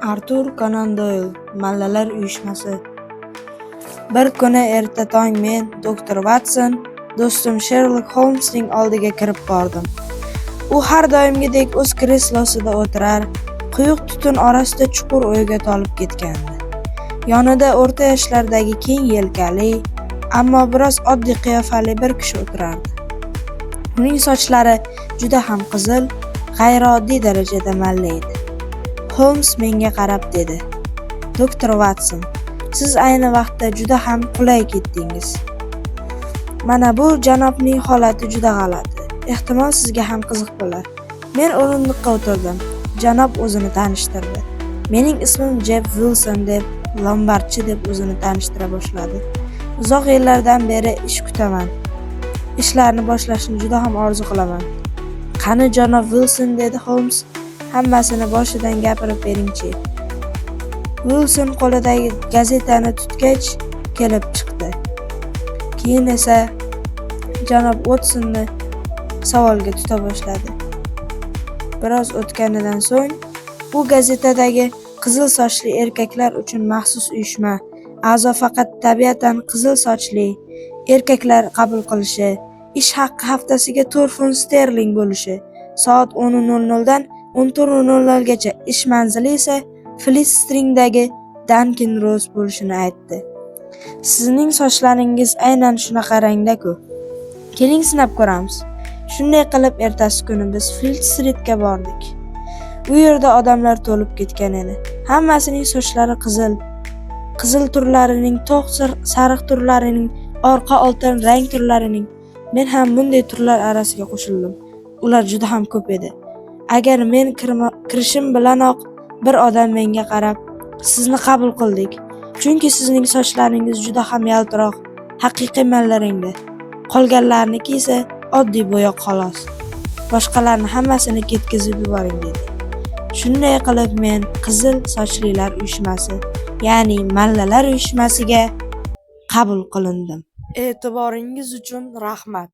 Artur Conan Doyle Mallalar uyushmasi. Bir kuni erta tong men, doktor Watson, do'stim Sherlock Holmesning oldiga kirib bordim. U har doimgidek o'z kreslosida o'tirar, quyuq tutun orasida chuqur o'yga tolib ketgandi. Yonida o'rta yoshlardagi keng yelkali, ammo biroz oddiy qiyofali bir kishi o'tirardi. Uning sochlari juda ham qizil, g'ayrioddiy darajada malla edi. Holmes menga qarab dedi: "Doktor Watson, siz ayni vaqtda juda ham qulay ketdingiz. Mana bu janobning holati juda g'alati. Ehtimol sizga ham qiziq bo'lar." Men o'rindiqqa o'tirdim. Janob o'zini tanishtirdi. "Mening ismim Jeff Wilson" deb, lombardchi deb o'zini tanishtira boshladi. "Uzoq yillardan beri ish kutaman. Ishlarni boshlashni juda ham orzu qilaman." "Qani janob Wilson", dedi Holmes. "Hammasini boshidan gapirib bering-chi." Wilson qo'lidagi gazetani tutgach kelib chiqdi. Keyin esa janob Watsonni savolga tuta boshladi. Biroz o'tganidan so'ng bu gazetadagi qizil sochli erkaklar uchun maxsus uyushma a'zo faqat tabiatan qizil sochli erkaklar qabul qilishi, ish haqqi haftasiga 4 funt sterling bo'lishi, soat 10:00 dan 14:00 gacha, ish manzili esa Fleet Streetdagi Dunkin Rose bo'lishini aytdi. "Sizning sochlaringiz aynan shunaqa rangda-ku. Keling sinab ko'ramiz." Shunday qilib ertasi kuni biz Fleet Streetga bordik. U yerda odamlar to'lib ketgan edi. Hammasining sochlari qizil. Qizil turlarining, to'q sariq turlarining, orqa oltin rang turlarining. Men ham bunday turlar arasiga qo'shildim. Ular juda ham ko'p edi. Agar men kirishim bilanoq bir odam menga qarab: "Sizni qabul qildik. Chunki sizning sochlaringiz juda ham yaltiroq, haqiqiy malla rangda. Qolganlarniki esa oddiy bo'yoq xolos. Boshqalarni hammasini ketkizib yuboring", dedi. Shunday qilib men qizil sochlilar uyushmasi, ya'ni mallalar uyushmasiga qabul qilindim. E'tiboringiz uchun rahmat.